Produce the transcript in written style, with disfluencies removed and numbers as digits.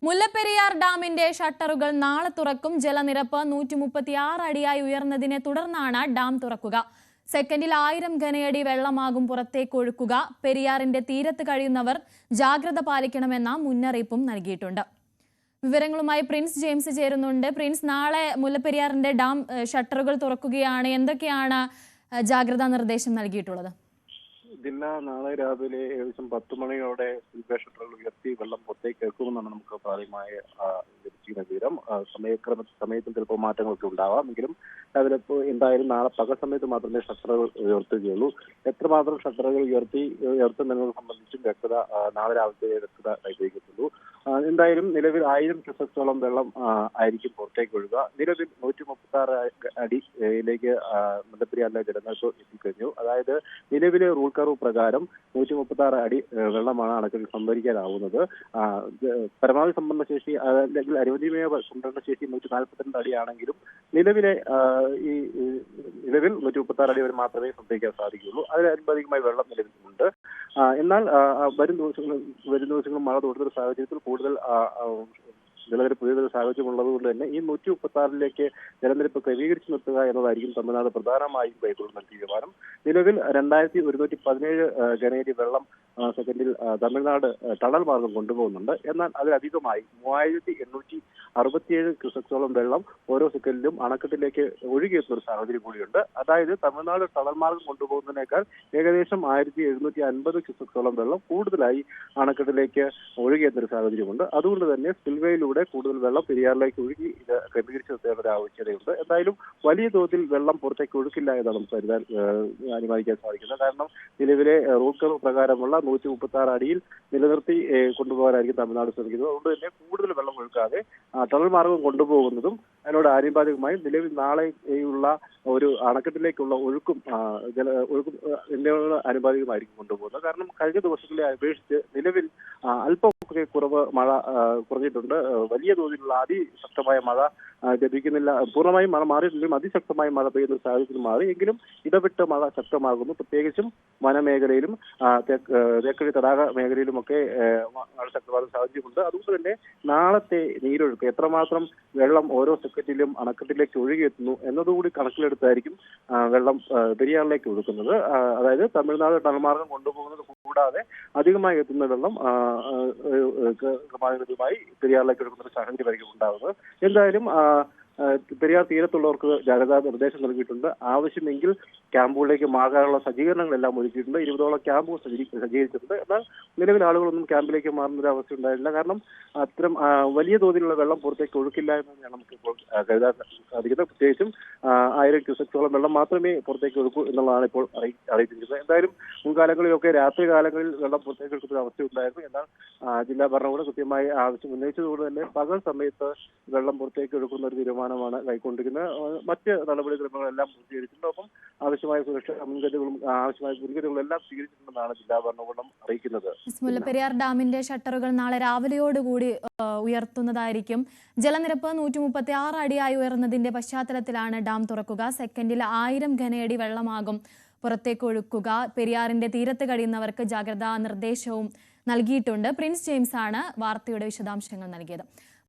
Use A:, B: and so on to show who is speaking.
A: മുല്ലപ്പെരിയാർ ഡാമിന്റെ ഷട്ടറുകൾ നാളെ തുറക്കും. ജലനിരപ്പ് 136 അടിയായി ഉയർന്നതിനെ തുടർന്നാണ് ഡാം തുറക്കുക. സെക്കൻഡിൽ 1000 ഘനയടി വെള്ളമാകും പുറത്തേക്ക് ഒഴുക്കുക. പെരിയാറിന്റെ തീരത്ത് കഴിയുന്നവർ ജാഗ്രത പാലിക്കണമെന്ന മുന്നറിയിപ്പും നൽകിയിട്ടുണ്ട്. വിവരങ്ങളുമായി പ്രിൻസ് ജെയിംസ് ചേരുന്നുണ്ട്. പ്രിൻസ്, നാളെ മുല്ലപ്പെരിയാറിന്റെ ഡാം ഷട്ടറുകൾ തുറക്കുകയാണ്. എന്തൊക്കെയാണ് ജാഗ്രതാ നിർദ്ദേശം നൽകിയിട്ടുള്ളത്?
B: ജില്ല നാളെ രാവിലെ ഏകദേശം 10 മണിയോടെ ഷട്ടറുകൾ ഉയർത്തി വെള്ളം പുറത്തേക്ക് എടുക്കുമെന്നാണ് നമുക്ക് പ്രാഥമികമായ ലഭിച്ചിരിക്കുന്ന വിവരം. സമയത്തിൽ ചിലപ്പോൾ മാറ്റങ്ങളൊക്കെ ഉണ്ടാവാം. എങ്കിലും രാവിലെ എന്തായാലും നാളെ പകൽ സമയത്ത് മാത്രമേ ഷട്ടറുകൾ ഉയർത്തുകയുള്ളൂ. എത്രമാത്രം ഷട്ടറുകൾ ഉയർത്തുന്നതിനെ സംബന്ധിച്ചും വ്യക്തത നാളെ രാവിലത്തെ വ്യക്തത കൈവരിക്കത്തുള്ളൂ. എന്തായാലും നിലവിൽ 1000 ക്യൂസെക്സോളം വെള്ളം ആയിരിക്കും പുറത്തേക്ക് ഒഴുകുക. നിലവിൽ 136 അടിയിലേക്ക് മുല്ലപ്പെരിയാറിലെ ജലനിരപ്പ് എത്തിക്കഴിഞ്ഞു. അതായത് നിലവിലെ റൂൾ കർവ് പ്രകാരം 136 അടി വെള്ളമാണ് അണക്കെട്ടിൽ സംഭരിക്കാനാവുന്നത്. പരമാവധി സംഭരണശേഷി അല്ലെങ്കിൽ അനുവദനീയ സംഭരണശേഷി 142 അടിയാണെങ്കിലും നിലവിൽ 136 അടി വരെ മാത്രമേ സംഭരിക്കാൻ സാധിക്കുകയുള്ളൂ. അതിനനുപാതികമായി വെള്ളം നിലവിലുണ്ട്. എന്നാൽ വരും ദിവസങ്ങളും മഴ തുടരുന്ന സാഹചര്യത്തിൽ കൂടുതൽ ജലനിരപ്പ് ഉയരുന്ന സാഹചര്യമുള്ളതുകൊണ്ട് തന്നെ ഈ 136ലേക്ക് ജലനിരപ്പ് ക്രമീകരിച്ചു നിർത്തുക എന്നതായിരിക്കും തമിഴ്നാട് പ്രധാനമായും കൈക്കൊള്ളുന്ന തീരുമാനം. നിലവിൽ 2117 ഘനയടി വെള്ളം സെക്കൻഡിൽ തമിഴ്നാട് ടണൽ മാർഗം കൊണ്ടുപോകുന്നുണ്ട്. എന്നാൽ അതിലധികമായി 3867 ക്യൂസെക്സോളം വെള്ളം ഓരോ സെക്കൻഡിലും അണക്കെട്ടിലേക്ക് ഒഴുകിയെത്തുന്ന ഒരു സാഹചര്യം കൂടിയുണ്ട്. അതായത് തമിഴ്നാട് ടണൽ മാർഗം കൊണ്ടുപോകുന്നതിനേക്കാൾ ഏകദേശം 1750 ക്യൂസെക്സോളം വെള്ളം കൂടുതലായി അണക്കെട്ടിലേക്ക് ഒഴുകിയെത്തുന്ന ഒരു സാഹചര്യമുണ്ട്. അതുകൊണ്ട് തന്നെ സ്പിൽവേയിലൂടെ കൂടുതൽ വെള്ളം പെരിയാറിലേക്ക് ഒഴുകി ഇത് ക്രമീകരിച്ചു നിർത്തേണ്ട ഒരു ആവശ്യകതയുണ്ട്. എന്തായാലും വലിയ തോതിൽ വെള്ളം പുറത്തേക്ക് ഒഴുക്കില്ല എന്നാണ് നമുക്ക് അനുമാനിക്കാൻ സാധിക്കുന്നത്. കാരണം നിലവിലെ റൂൾ കർവ് പ്രകാരമുള്ള 136 അടിയിൽ നിലനിർത്തി കൊണ്ടുപോകാനായിരിക്കും തമിഴ്നാട് ശ്രമിക്കുന്നത്. അതുകൊണ്ട് തന്നെ കൂടുതൽ വെള്ളം ഒഴുക്കാതെ ടണൽ മാർഗം കൊണ്ടുപോകുന്നതും അതിനോട് ആനുപാതികമായി നിലവിൽ നാളെയുള്ള ഒരു അണക്കെട്ടിലേക്കുള്ള ഒഴുക്കും എന്നിവയോട് ആനുപാതികമായിരിക്കും കൊണ്ടുപോകുന്നത്. കാരണം കഴിഞ്ഞ ദിവസങ്ങളെ അപേക്ഷിച്ച് നിലവിൽ അല്പമൊക്കെ മഴ കുറഞ്ഞിട്ടുണ്ട്. വലിയ തോതിലുള്ള അതിശക്തമായ മഴ ലഭിക്കുന്നില്ല. പൂർണ്ണമായും മഴ മാറിയിട്ടില്ലെങ്കിലും അതിശക്തമായ മഴ പെയ്യുന്ന സാഹചര്യത്തിൽ മാറി. എങ്കിലും ഇടവിട്ട് മഴ ശക്തമാകുന്നു. പ്രത്യേകിച്ചും വനമേഖലയിലും തേക്കടി തടാക മേഖലയിലുമൊക്കെ മഴ ശക്തമാകുന്ന സാഹചര്യമുണ്ട്. അതുകൊണ്ട് തന്നെ നാളത്തെ നീരൊഴുക്ക് എത്രമാത്രം വെള്ളം ഓരോ സെക്കൻഡിലും അണക്കെട്ടിലേക്ക് ഒഴുകിയെത്തുന്നു എന്നതുകൂടി കണക്കിലെടുത്തായിരിക്കും വെള്ളം പെരിയാറിലേക്ക് ഒഴുക്കുന്നത്. അതായത് തമിഴ്നാട് ടണൽമാർഗം കൊണ്ടുപോകുന്നത് കൂടാതെ അധികമായി എത്തുന്ന വെള്ളം ക്രമാനുഗതമായി പെരിയാറിലേക്ക് ഒഴുകുന്ന ഒരു സാഹചര്യമായിരിക്കും ഉണ്ടാകുന്നത്. എന്തായാലും പെരിയാർ തീരത്തുള്ളവർക്ക് ജാഗ്രതാ നിർദ്ദേശം നൽകിയിട്ടുണ്ട്. ആവശ്യമെങ്കിൽ ക്യാമ്പുകളിലേക്ക് മാറാനുള്ള സജ്ജീകരണങ്ങളെല്ലാം ഒരുക്കിയിട്ടുണ്ട്. 20ഓളം ക്യാമ്പുകൾ സജ്ജീകരിച്ചിട്ടുണ്ട്. എന്നാൽ നിലവിൽ ആളുകളൊന്നും ക്യാമ്പിലേക്ക് മാറുന്ന ഒരു അവസ്ഥ ഉണ്ടായിട്ടില്ല. കാരണം അത്തരം വലിയ തോതിലുള്ള വെള്ളം പുറത്തേക്ക് ഒഴുക്കില്ല എന്ന് നമുക്ക് ഇപ്പോൾ കരുതാൻ സാധിക്കുന്നത്. പ്രത്യേകിച്ചും 1000 ക്യൂസെക്സോളം വെള്ളം മാത്രമേ പുറത്തേക്ക് ഒഴുക്കൂ എന്നുള്ളതാണ് ഇപ്പോൾ അറിയിച്ചിരിക്കുന്നത്. എന്തായാലും മുൻകാലങ്ങളിലൊക്കെ രാത്രി കാലങ്ങളിൽ വെള്ളം പുറത്തേക്ക് ഒഴുക്കുന്ന ഒരു അവസ്ഥ ഉണ്ടായിരുന്നു. എന്നാൽ ജില്ലാ ഭരണകൂടം കൃത്യമായി ആവശ്യം ഉന്നയിച്ചതുകൊണ്ട് തന്നെ പകൽ സമയത്ത് വെള്ളം പുറത്തേക്ക് ഒഴുക്കുന്ന ഒരു തീരുമാനമാണ് കൈക്കൊണ്ടിരിക്കുന്നത്. മറ്റ് നടപടിക്രമങ്ങളെല്ലാം പൂർത്തീകരിച്ചിട്ടുണ്ട്. ഒപ്പം ആവശ്യമായ സുരക്ഷാ മുൻകരുതലുകളും എല്ലാം സ്വീകരിച്ചിട്ടുണ്ടെന്നാണ് ജില്ലാ ഭരണകൂടം അറിയിക്കുന്നത്.
A: മുല്ലപ്പെരിയാർ ഡാമിന്റെ ഷട്ടറുകൾ നാളെ രാവിലെയോടുകൂടി ഉയർത്തുന്നതായിരിക്കും. ജലനിരപ്പ് 136 അടിയായി ഉയർന്നതിന്റെ പശ്ചാത്തലത്തിലാണ് ഡാം തുറക്കുക. സെക്കൻഡിൽ 1000 ഘനയടി വെള്ളമാകും പുറത്തേക്ക് ഒഴുക്കുക. പെരിയാറിന്റെ തീരത്ത് കഴിയുന്നവർക്ക് ജാഗ്രതാ നിർദ്ദേശവും നൽകിയിട്ടുണ്ട്. പ്രിൻസ് ജെയിംസ് ആണ് വാർത്തയുടെ വിശദാംശങ്ങൾ നൽകിയത്.